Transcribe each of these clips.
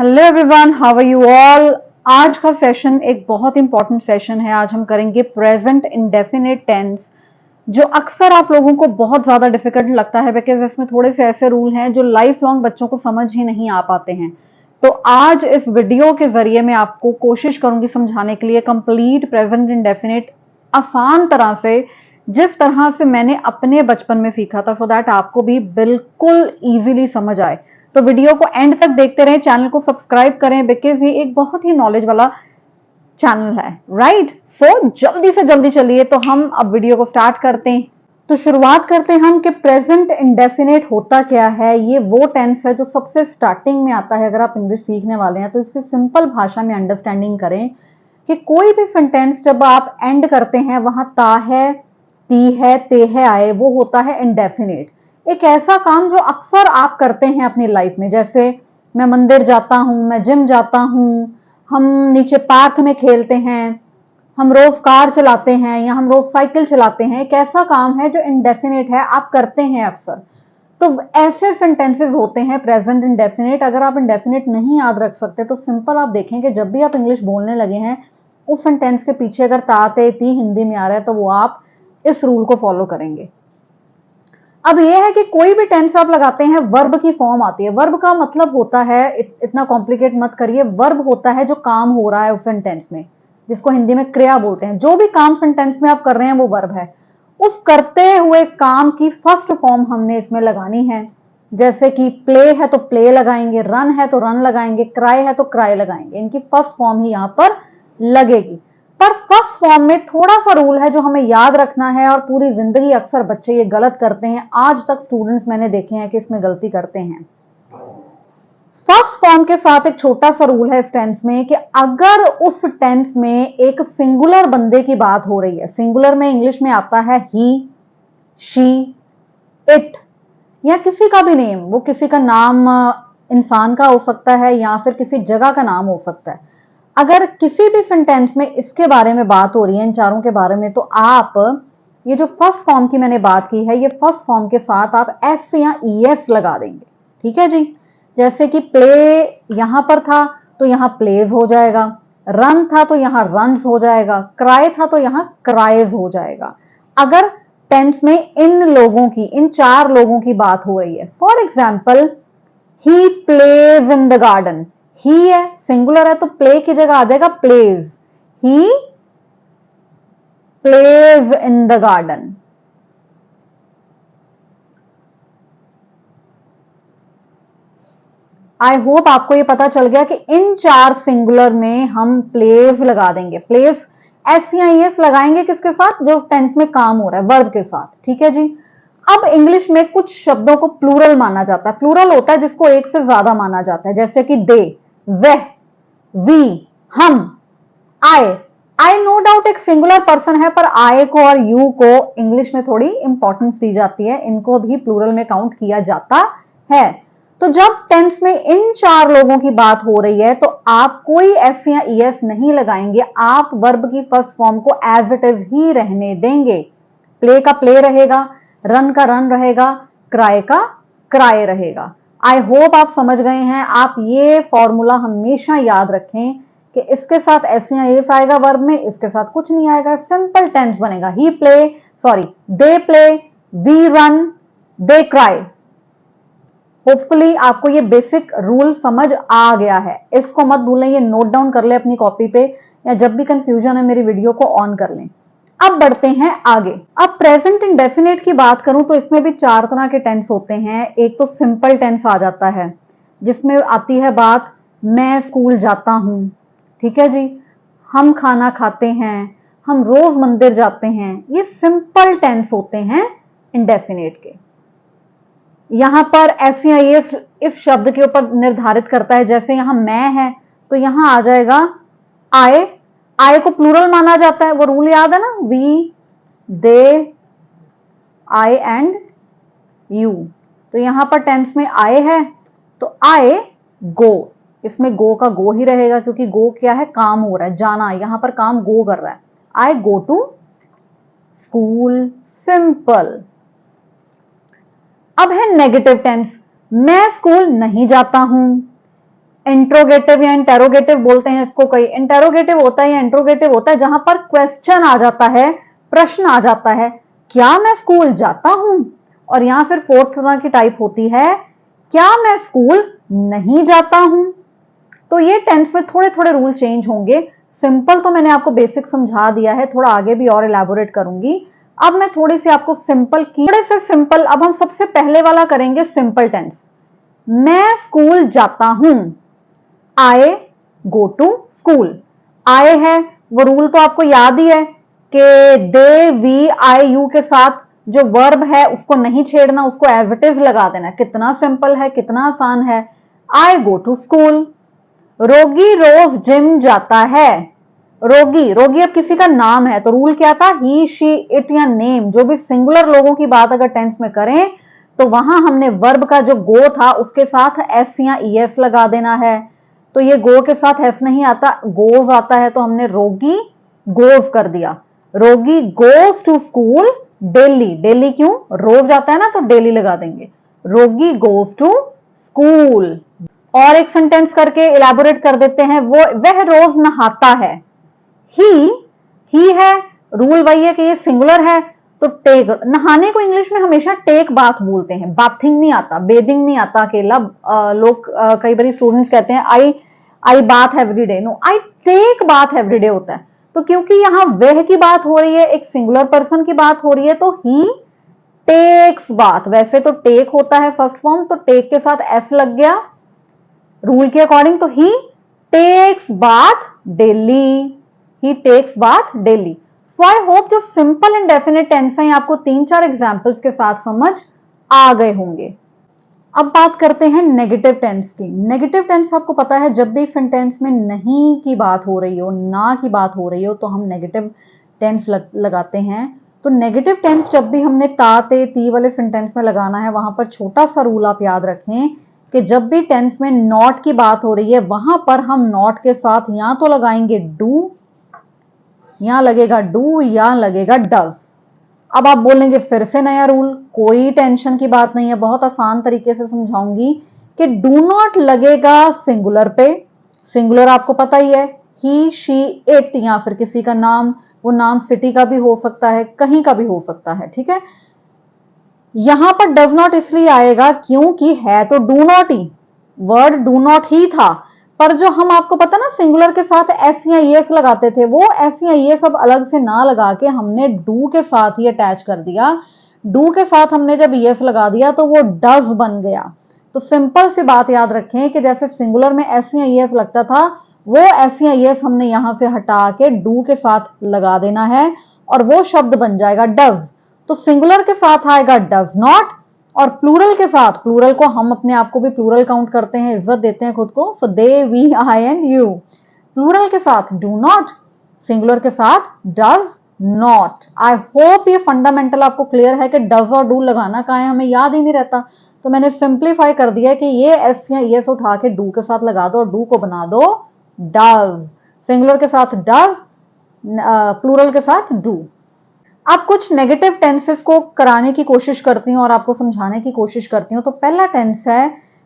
Hello everyone, how are you all. आज का session एक बहुत इंपॉर्टेंट सेशन है। आज हम करेंगे प्रेजेंट इंडेफिनिट टेंस, जो अक्सर आप लोगों को बहुत ज्यादा डिफिकल्ट लगता है बिकॉज इसमें थोड़े से ऐसे रूल हैं जो लाइफ लॉन्ग बच्चों को समझ ही नहीं आ पाते हैं। तो आज इस वीडियो के जरिए मैं आपको कोशिश करूंगी समझाने के लिए कंप्लीट प्रेजेंट इंडेफिनिट आसान तरह से, जिस तरह से मैंने अपने बचपन में सीखा था, सो दैट आपको भी बिल्कुल इजीली समझ आए। तो वीडियो को एंड तक देखते रहें, चैनल को सब्सक्राइब करें बिकॉज ये एक बहुत ही नॉलेज वाला चैनल है, राइट। सो जल्दी से जल्दी चलिए, तो हम अब वीडियो को स्टार्ट करते हैं। तो शुरुआत करते हैं हम कि प्रेजेंट इंडेफिनिट होता क्या है। ये वो टेंस है जो सबसे स्टार्टिंग में आता है। अगर आप इंग्लिश सीखने वाले हैं तो इसकी सिंपल भाषा में अंडरस्टैंडिंग करें कि कोई भी सेंटेंस जब आप एंड करते हैं वहां ता है, ती है, ते है, आए, वो होता है इंडेफिनिट। एक ऐसा काम जो अक्सर आप करते हैं अपनी लाइफ में, जैसे मैं मंदिर जाता हूं, मैं जिम जाता हूं, हम नीचे पार्क में खेलते हैं, हम रोज कार चलाते हैं या हम रोज साइकिल चलाते हैं। एक ऐसा काम है जो इंडेफिनिट है, आप करते हैं अक्सर। तो ऐसे सेंटेंसेस होते हैं प्रेजेंट इंडेफिनिट। अगर आप इंडेफिनिट नहीं याद रख सकते तो सिंपल आप देखेंगे जब भी आप इंग्लिश बोलने लगे हैं उस सेंटेंस के पीछे अगर ता ते ती हिंदी में आ रहा है तो वो आप इस रूल को फॉलो करेंगे। अब यह है कि कोई भी टेंस आप लगाते हैं वर्ब की फॉर्म आती है। वर्ब का मतलब होता है, इतना कॉम्प्लिकेट मत करिए, वर्ब होता है जो काम हो रहा है उस सेंटेंस में, जिसको हिंदी में क्रिया बोलते हैं। जो भी काम सेंटेंस में आप कर रहे हैं वो वर्ब है। उस करते हुए काम की फर्स्ट फॉर्म हमने इसमें लगानी है। जैसे कि प्ले है तो प्ले लगाएंगे, रन है तो रन लगाएंगे, क्राई है तो क्राई लगाएंगे। इनकी फर्स्ट फॉर्म ही यहां पर लगेगी। पर फर्स्ट फॉर्म में थोड़ा सा रूल है जो हमें याद रखना है, और पूरी जिंदगी अक्सर बच्चे ये गलत करते हैं। आज तक स्टूडेंट्स मैंने देखे हैं कि इसमें गलती करते हैं। फर्स्ट फॉर्म के साथ एक छोटा सा रूल है इस टेंस में कि अगर उस टेंस में एक सिंगुलर बंदे की बात हो रही है, सिंगुलर में इंग्लिश में आता है ही, शी, इट, या किसी का भी नेम, वो किसी का नाम इंसान का हो सकता है या फिर किसी जगह का नाम हो सकता है। अगर किसी भी सेंटेंस में इसके बारे में बात हो रही है, इन चारों के बारे में, तो आप ये जो फर्स्ट फॉर्म की मैंने बात की है, ये फर्स्ट फॉर्म के साथ आप एस या ईएस लगा देंगे। ठीक है जी। जैसे कि प्ले यहां पर था तो यहां प्लेज हो जाएगा, रन था तो यहां रन्स हो जाएगा, क्राई था तो यहां क्राइज हो जाएगा। अगर टेंस में इन लोगों की, इन चार लोगों की बात हो रही है, for example he plays in the garden, he है, सिंगुलर है तो प्ले की जगह आ जाएगा plays. He plays in the garden. I hope आपको ये पता चल गया कि इन चार सिंगुलर में हम प्लेज लगा देंगे। प्लेस एस या एस लगाएंगे किसके साथ, जो टेंस में काम हो रहा है, वर्ब के साथ। ठीक है जी। अब इंग्लिश में कुछ शब्दों को प्लूरल माना जाता है। प्लूरल होता है जिसको एक से ज्यादा माना जाता है, जैसे कि दे, वह, वी, हम, आई। आई नो डाउट एक सिंगुलर पर्सन है, पर आई को और यू को इंग्लिश में थोड़ी इंपॉर्टेंस दी जाती है, इनको भी प्लूरल में काउंट किया जाता है। तो जब टेंस में इन चार लोगों की बात हो रही है तो आप कोई एस या ईएस नहीं लगाएंगे, आप वर्ब की फर्स्ट फॉर्म को एज इट इज ही रहने देंगे। प्ले का प्ले रहेगा, रन का रन रहेगा, क्राई का क्राई रहेगा। आई होप आप समझ गए हैं। आप ये फॉर्मूला हमेशा याद रखें कि इसके साथ एस या एस आएगा वर्ब में, इसके साथ कुछ नहीं आएगा, सिंपल टेंस बनेगा। He play, sorry, they play, we run, they cry. Hopefully आपको ये बेसिक रूल समझ आ गया है। इसको मत भूलें, ये नोट डाउन कर ले अपनी कॉपी पे, या जब भी कंफ्यूजन है मेरी वीडियो को ऑन कर लें। अब बढ़ते हैं आगे। अब प्रेजेंट इंडेफिनिट की बात करूं तो इसमें भी चार तरह के टेंस होते हैं। एक तो सिंपल टेंस आ जाता है, जिसमें आती है बात मैं स्कूल जाता हूं। ठीक है जी। हम खाना खाते हैं, हम रोज मंदिर जाते हैं। ये सिंपल टेंस होते हैं इंडेफिनिट के। यहां पर एस या एस इस शब्द के ऊपर निर्धारित करता है। जैसे यहां मैं है तो यहां आ जाएगा आई। आई को प्लूरल माना जाता है, वो रूल याद है ना, we, they, I and you. तो यहां पर टेंस में आई है तो आई गो, इसमें गो का गो ही रहेगा, क्योंकि गो क्या है, काम हो रहा है, जाना। यहां पर काम गो कर रहा है। आई गो टू स्कूल, सिंपल। अब है नेगेटिव टेंस, मैं स्कूल नहीं जाता हूं, इंट्रोगेटिव या इंटेरोगेटिव बोलते हैं इसको कई। इंटेरोगेटिव होता है या इंट्रोगेटिव होता है जहां पर क्वेश्चन आ जाता है, प्रश्न आ जाता है, क्या मैं स्कूल जाता हूं। और यहां फिर फोर्थ तरह की टाइप होती है, क्या मैं स्कूल नहीं जाता हूं। तो ये टेंस में थोड़े थोड़े रूल चेंज होंगे। सिंपल तो मैंने आपको बेसिक समझा दिया है, थोड़ा आगे भी और इलेबोरेट करूंगी। अब मैं थोड़ी सी आपको सिंपल की, थोड़े से सिंपल। अब हम सबसे पहले वाला करेंगे सिंपल टेंस। मैं स्कूल जाता हूं, आई गो टू स्कूल। आए है वो रूल तो आपको याद ही है कि दे वी आई यू के साथ जो वर्ब है उसको नहीं छेड़ना, उसको एज इट इज लगा देना। कितना सिंपल है, कितना आसान है। आई गो टू स्कूल। रोगी रोज जिम जाता है। रोगी, रोगी अब किसी का नाम है तो रूल क्या था, ही शी इट या नेम, जो भी सिंगुलर लोगों की बात अगर टेंस में करें तो वहां हमने वर्ब का जो गो था उसके साथ एस या ई एस लगा देना है। तो ये गो के साथ एस नहीं आता, गोज आता है, तो हमने रोगी गोज कर दिया। रोगी goes to school daily. Daily क्यों, रोज जाता है ना तो डेली लगा देंगे। रोगी गोज टू स्कूल। और एक सेंटेंस करके इलेबोरेट कर देते हैं, वो वह रोज नहाता है। ही है, रूल वही है कि ये सिंगुलर है तो टेक। नहाने को इंग्लिश में हमेशा टेक बाथ बोलते हैं, बाथिंग नहीं आता, बेदिंग नहीं आता अकेला। लोग कई बार स्टूडेंट्स कहते हैं I bath everyday. No, I take bath everyday होता है। तो क्योंकि यहां वह की बात हो रही है, एक सिंगुलर पर्सन की बात हो रही है, तो ही टेक्स बाथ। वैसे तो टेक होता है फर्स्ट फॉर्म, तो टेक के साथ एस लग गया रूल के अकॉर्डिंग, तो he takes bath daily. He takes bath daily. So I hope जो सिंपल एंड डेफिनेट टेंस है आपको 3-4 एग्जांपल्स के साथ समझ आ गए होंगे। अब बात करते हैं नेगेटिव टेंस की। नेगेटिव टेंस आपको पता है जब भी सेंटेंस में नहीं की बात हो रही हो, ना की बात हो रही हो, तो हम नेगेटिव टेंस लगाते हैं। तो नेगेटिव टेंस जब भी हमने ता ते ती वाले सेंटेंस में लगाना है, वहां पर छोटा सा रूल आप याद रखें कि जब भी टेंस में नॉट की बात हो रही है वहां पर हम नॉट के साथ या तो लगाएंगे डू, यहां लगेगा डू या लगेगा डज। अब आप बोलेंगे फिर से नया रूल, कोई टेंशन की बात नहीं है, बहुत आसान तरीके से समझाऊंगी कि डू नॉट लगेगा सिंगुलर पे। सिंगुलर आपको पता ही है, ही शी इट, या फिर किसी का नाम, वो नाम सिटी का भी हो सकता है, कहीं का भी हो सकता है, ठीक है। यहां पर डज नॉट इसलिए आएगा क्योंकि है तो do not he, word do not ही था, पर जो हम आपको पता ना सिंगुलर के साथ एस या ई एस लगाते थे, वो एस या ई एस अब अलग से ना लगा के हमने डू के साथ ही अटैच कर दिया। डू के साथ हमने जब ई एस लगा दिया तो वो डज बन गया। तो सिंपल सी बात याद रखें कि जैसे सिंगुलर में एस या ई एस लगता था, वो एस या ई एस हमने यहां से हटा के डू के साथ लगा देना है और वो शब्द बन जाएगा डज। तो सिंगुलर के साथ आएगा डज नॉट, और प्लूरल के साथ, प्लूरल को हम अपने आप को भी प्लूरल काउंट करते हैं, इज्जत देते हैं खुद को, so they we I and you. Plural के साथ डू नॉट, सिंगुलर के साथ डज नॉट। आई होप ये फंडामेंटल आपको क्लियर है कि डज और डू लगाना कहाँ है, हमें याद ही नहीं रहता, तो मैंने सिंप्लीफाई कर दिया कि ये एस या एस उठा के डू के साथ लगा दो और डू को बना दो डज। सिंगुलर के साथ डज, प्लूरल के साथ डू। आप कुछ नेगेटिव टेंसेस को कराने की कोशिश करती हूँ और आपको समझाने की कोशिश करती हूँ। तो पहला टेंस है,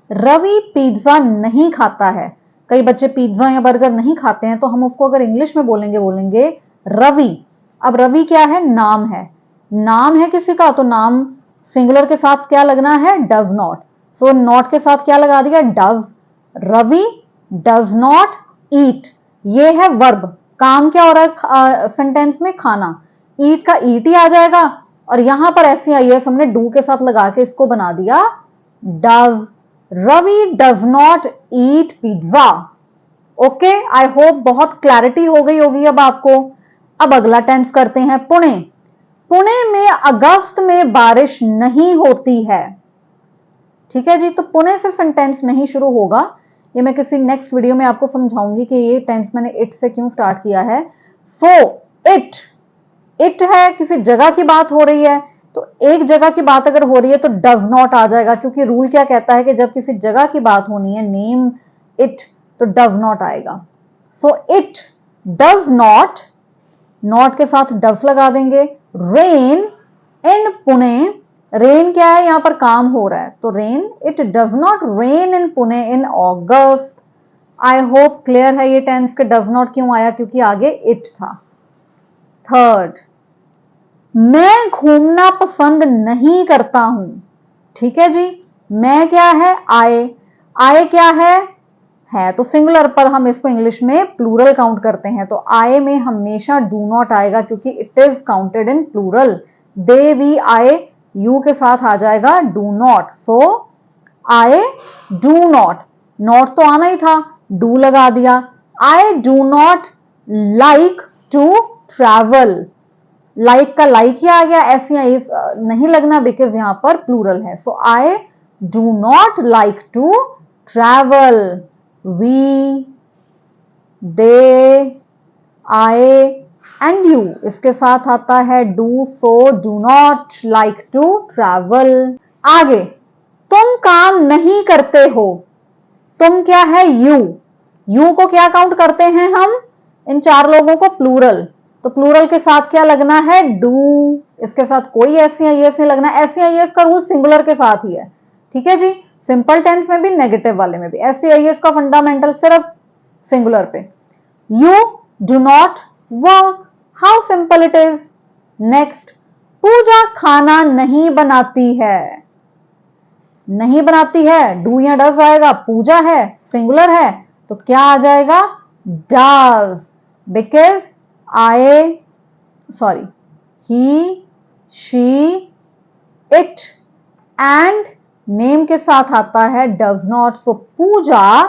रवि पिज्जा नहीं खाता है। कई बच्चे पिज्जा या बर्गर नहीं खाते हैं, तो हम उसको अगर इंग्लिश में बोलेंगे रवि। अब रवि क्या है, नाम है, नाम है किसी का, तो नाम सिंगुलर के साथ क्या लगना है, डज नॉट। सो नॉट के साथ क्या लगा दिया, does. Ravi does not eat, ये है वर्ब, काम क्या हो रहा है सेंटेंस में, खाना। ईट का ईट ही आ जाएगा, और यहां पर एस या एस हमने डू के साथ लगा के इसको बना दिया does. Ravi does not eat pizza. Okay, I hope बहुत क्लैरिटी हो गई होगी अब आपको। अब अगला टेंस करते हैं, पुणे। पुणे में अगस्त में बारिश नहीं होती है। ठीक है जी, तो पुणे से सेंटेंस नहीं शुरू होगा, ये मैं किसी नेक्स्ट वीडियो में आपको समझाऊंगी कि ये टेंस मैंने इट से क्यों स्टार्ट किया है। सो इट, इट है, किसी जगह की बात हो रही है, तो एक जगह की बात अगर हो रही है तो डज नॉट आ जाएगा, क्योंकि रूल क्या कहता है कि जब किसी जगह की बात होनी है, नेम इट, तो डज नॉट आएगा। So it does not, not के साथ डज लगा देंगे। रेन इन पुणे, रेन क्या है, यहां पर काम हो रहा है, तो rain, it does not rain in Pune in August. I hope clear है ये टेंस के डज नॉट क्यों आया, क्योंकि आगे इट था। थर्ड, मैं घूमना पसंद नहीं करता हूं। ठीक है जी, मैं क्या है, आए क्या है तो सिंगुलर, पर हम इसको इंग्लिश में प्लूरल काउंट करते हैं, तो आए में हमेशा डू नॉट आएगा क्योंकि it is counted in plural. They, we, I, you के साथ आ जाएगा do not. So I do not, not तो आना ही था, डू लगा दिया। I do not like to travel, like का लाइक ही आ गया, एफ या इफ नहीं लगना बिकॉज यहां पर प्लूरल है। So I do not like to travel. We, they, I and you, इसके साथ आता है do, so do not like to travel. आगे, तुम काम नहीं करते हो। तुम क्या है, यू को क्या काउंट करते हैं हम, इन चार लोगों को प्लूरल, तो प्लूरल के साथ क्या लगना है, डू, इसके साथ कोई एफ या एफ नहीं लगना। एफ या एफ का रूल सिंगुलर के साथ ही है, ठीक है जी, सिंपल टेंस में भी नेगेटिव वाले में भी। एफ या एफ का फंडामेंटल सिर्फ सिंगुलर पे। You do not work, how simple it is. Next, Pooja खाना नहीं बनाती है। नहीं बनाती है, डू या डज आएगा, पूजा है सिंगुलर है तो क्या आ जाएगा, does, because he, she, it and name के साथ आता है does not. So Puja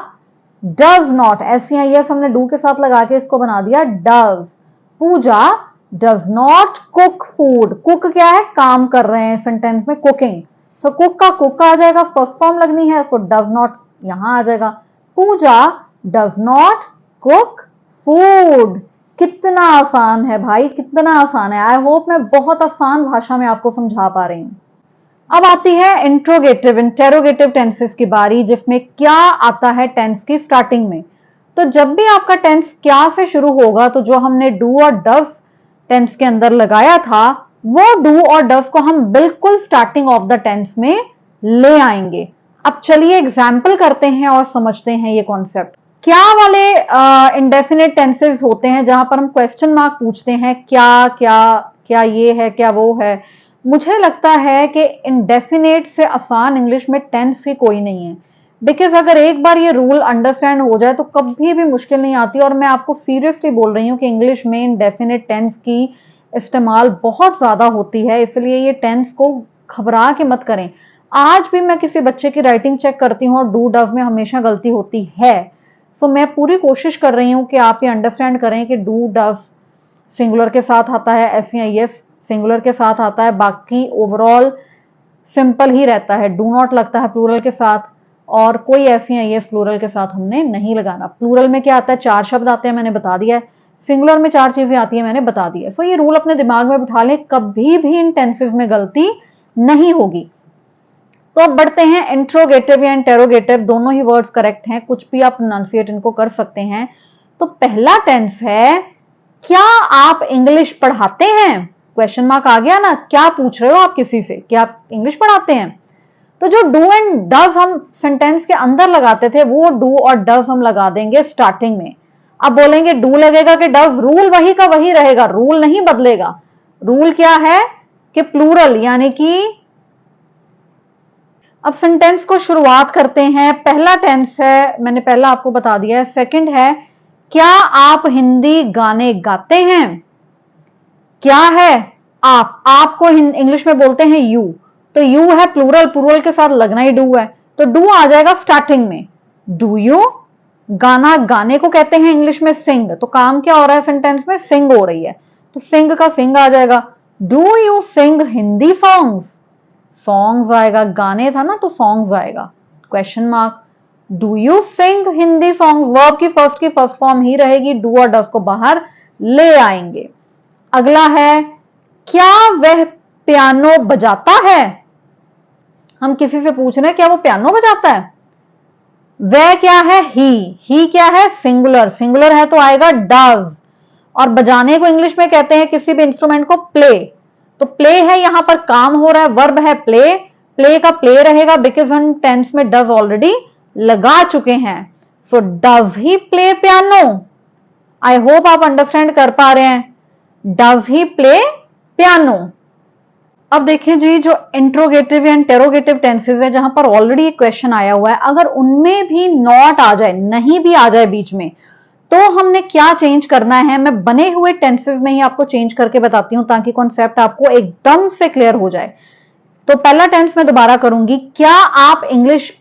does not, F या एफ हमने डू के साथ लगा के इसको बना दिया does. Puja does not cook food, cook क्या है, काम कर रहे हैं सेंटेंस में, कुकिंग। सो कुक का कुक आ जाएगा, फर्स्ट फॉर्म लगनी है, सो डज नॉट यहां आ जाएगा। पूजा डज नॉट कुक फूड। कितना आसान है भाई, कितना आसान है। आई होप मैं बहुत आसान भाषा में आपको समझा पा रही हूं। अब आती है इंट्रोगेटिव, इंटेरोगेटिव टेंसेस की बारी, जिसमें क्या आता है टेंस की स्टार्टिंग में। तो जब भी आपका टेंस क्या से शुरू होगा तो जो हमने डू और डज टेंस के अंदर लगाया था वो डू और डज को हम बिल्कुल स्टार्टिंग ऑफ द टेंस में ले आएंगे। अब चलिए एग्जाम्पल करते हैं और समझते हैं ये कॉन्सेप्ट। क्या वाले इंडेफिनिट टेंसेस होते हैं जहां पर हम क्वेश्चन मार्क पूछते हैं, क्या क्या क्या ये है, क्या वो है। मुझे लगता है कि इंडेफिनेट से आसान इंग्लिश में टेंस ही कोई नहीं है, बिकॉज अगर एक बार ये रूल अंडरस्टैंड हो जाए तो कभी भी मुश्किल नहीं आती। और मैं आपको सीरियसली बोल रही हूँ कि इंग्लिश में इंडेफिनेट टेंस की इस्तेमाल बहुत ज्यादा होती है, इसलिए ये टेंस को घबरा के मत करें। आज भी मैं किसी बच्चे की राइटिंग चेक करती हूँ और डू डज में हमेशा गलती होती है। सो मैं पूरी कोशिश कर रही हूँ कि आप ये अंडरस्टैंड करें कि डू डज सिंगुलर के साथ आता है, एफ या एफ सिंगुलर के साथ आता है, बाकी ओवरऑल सिंपल ही रहता है। डू नॉट लगता है प्लूरल के साथ और कोई एफ या एफ प्लूरल के साथ हमने नहीं लगाना। प्लूरल में क्या आता है, चार शब्द आते हैं, मैंने बता दिया है। सिंगुलर में चार चीजें आती है, मैंने बता दिया है। सो ये रूल अपने दिमाग में बिठा लें, कभी भी इन टेंसेस में गलती नहीं होगी। तो अब बढ़ते हैं इंट्रोगेटिव या इंटेरोगेटिव, दोनों ही वर्ड्स करेक्ट हैं, कुछ भी आप प्रोनाउंसिएट इनको कर सकते हैं। तो पहला टेंस है, क्या आप इंग्लिश पढ़ाते हैं। क्वेश्चन मार्क आ गया ना, क्या पूछ रहे हो आप किसी से, क्या आप इंग्लिश पढ़ाते हैं। तो जो डू एंड डज हम सेंटेंस के अंदर लगाते थे वो डू और डज हम लगा देंगे स्टार्टिंग में। अब बोलेंगे डू लगेगा कि डज, रूल वही का वही रहेगा, रूल नहीं बदलेगा। रूल क्या है कि प्लूरल, यानी कि अब सेंटेंस को शुरुआत करते हैं। पहला टेंस है, मैंने पहला आपको बता दिया है। सेकंड है, क्या आप हिंदी गाने गाते हैं। क्या है, आपको इंग्लिश में बोलते हैं यू, तो यू है प्लूरल, प्लूरल के साथ लगना ही डू है, तो डू आ जाएगा स्टार्टिंग में। डू यू, गाना, गाने को कहते हैं इंग्लिश में सिंग, तो काम क्या हो रहा है सेंटेंस में, सिंग हो रही है, तो सिंग का सिंग आ जाएगा। Do you sing Hindi songs, songs आएगा, गाने था ना तो सॉन्ग्स आएगा, question mark. Do you sing Hindi songs, verb की फर्स्ट फॉर्म ही रहेगी, डू और डज को बाहर ले आएंगे। अगला है, क्या वह पियानो बजाता है। हम किसी से पूछ रहे हैं क्या वो पियानो बजाता है। वह क्या है, ही क्या है, सिंगुलर, सिंगुलर है तो आएगा डज। और बजाने को इंग्लिश में कहते हैं किसी भी इंस्ट्रूमेंट को प्ले, तो प्ले है, यहां पर काम हो रहा है, वर्ब है प्ले, प्ले का प्ले रहेगा बिकॉज हम टेंस में डज ऑलरेडी लगा चुके हैं। So does he play piano? I hope आप अंडरस्टैंड कर पा रहे हैं। Does he play piano? अब देखिए जी, जो इंट्रोगेटिव या इंटेरोगेटिव टेंसेस है जहां पर ऑलरेडी एक क्वेश्चन आया हुआ है, अगर उनमें भी नॉट आ जाए, नहीं भी आ जाए बीच में, तो हमने क्या चेंज करना है, मैं बने हुए टेंसेस में ही आपको चेंज करके बताती हूं ताकि कॉन्सेप्ट आपको एकदम से क्लियर हो जाए। तो पहला टेंस मैं दोबारा करूंगी, क्या आप इंग्लिश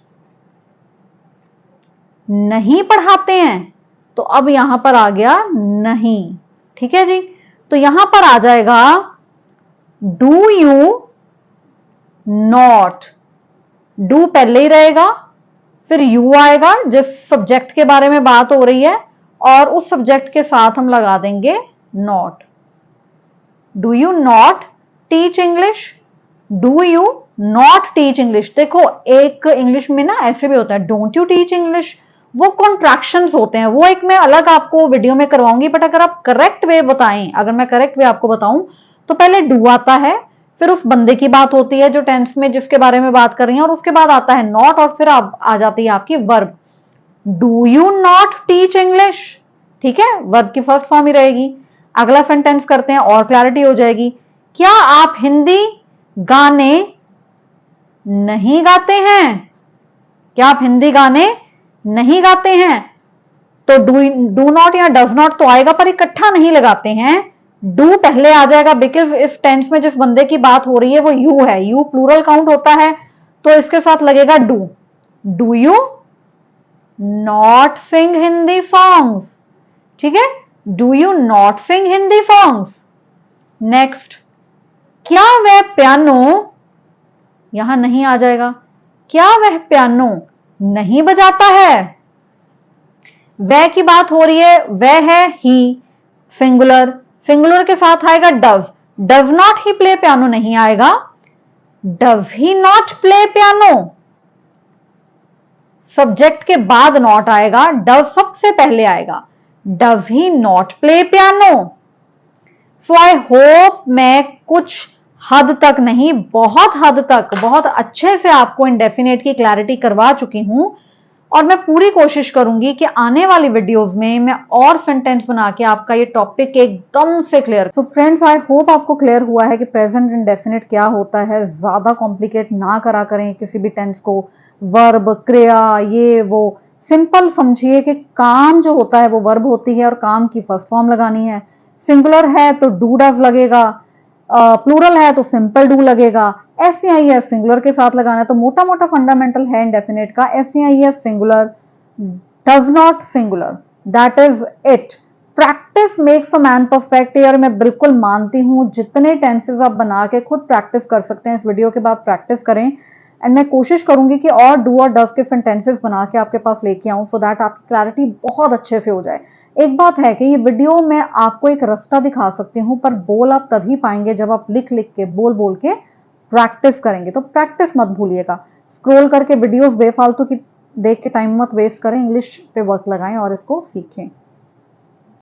नहीं पढ़ाते हैं? तो अब यहां पर आ गया नहीं, ठीक है जी। तो यहां पर आ जाएगा डू यू नॉट। डू पहले ही रहेगा, फिर यू आएगा जिस सब्जेक्ट के बारे में बात हो रही है, और उस सब्जेक्ट के साथ हम लगा देंगे not. Do you not teach English? Do you not teach English? देखो, एक इंग्लिश में ना ऐसे भी होता है डोंट यू टीच इंग्लिश, वो कॉन्ट्रैक्शंस होते हैं, वो एक मैं अलग आपको वीडियो में करवाऊंगी। बट अगर आप करेक्ट वे बताएं, अगर मैं करेक्ट वे आपको बताऊं, तो पहले डू आता है, फिर उस बंदे की बात होती है जो टेंस में जिसके बारे में बात कर रही है, और उसके बाद आता है नॉट, और फिर आ जाती है आपकी verb. Do you not teach English? ठीक है, वर्ब की फर्स्ट फॉर्म ही रहेगी। अगला सेंटेंस करते हैं और क्लैरिटी हो जाएगी। क्या आप हिंदी गाने नहीं गाते हैं? क्या आप हिंदी गाने नहीं गाते हैं? तो डू नॉट या डज नॉट तो आएगा, पर इकट्ठा नहीं लगाते हैं। डू पहले आ जाएगा बिकॉज इस टेंस में जिस बंदे की बात हो रही है वो यू है, यू प्लूरल काउंट होता है, तो इसके साथ लगेगा do. Do you not sing Hindi songs? ठीक है, do you not sing Hindi songs? Next, क्या वह पियानो, यहां नहीं आ जाएगा, क्या वह पियानो नहीं बजाता है? वह की बात हो रही है, वह है ही, सिंगुलर, सिंगुलर के साथ आएगा does. Does not he play piano नहीं आएगा, does he not play piano? Subject के बाद नॉट आएगा, डज सबसे पहले आएगा। Does he not play piano? So I hope मैं कुछ हद तक नहीं, बहुत हद तक, बहुत अच्छे से आपको इंडेफिनेट की क्लैरिटी करवा चुकी हूं, और मैं पूरी कोशिश करूंगी कि आने वाली वीडियोस में मैं और सेंटेंस बना के आपका ये टॉपिक एकदम से क्लियर। सो फ्रेंड्स, आई होप आपको क्लियर हुआ है कि प्रेजेंट इंडेफिनिट क्या होता है। ज्यादा कॉम्प्लिकेट ना करा करें किसी भी टेंस को, वर्ब, क्रिया, ये वो, सिंपल समझिए कि काम जो होता है वो वर्ब होती है और काम की फर्स्ट फॉर्म लगानी है। सिंगुलर है तो डू डज लगेगा, प्लूरल है तो सिंपल डू लगेगा। SCIF सिंगुलर के साथ लगाना है, तो मोटा मोटा फंडामेंटल है इंडेफिनेट का, SCIF singular, does not singular, that is it. Practice makes a man perfect, यार मैं बिल्कुल मानती हूं, जितने टेंसेस आप बना के खुद प्रैक्टिस कर सकते हैं, इस वीडियो के बाद प्रैक्टिस करें। एंड मैं कोशिश करूंगी कि और डू और डज के सेंटेंसेस बना के आपके पास लेके आऊं, सो दैट आपकी क्लैरिटी बहुत अच्छे से हो जाए। एक बात है कि ये वीडियो में आपको एक रास्ता दिखा सकती हूं, पर बोल आप तभी पाएंगे जब आप लिख लिख के, बोल बोल के प्रैक्टिस करेंगे। तो प्रैक्टिस मत भूलिएगा, स्क्रॉल करके वीडियोस बेफालतू की देख के टाइम मत वेस्ट करें, इंग्लिश पे वर्क लगाएं और इसको सीखें।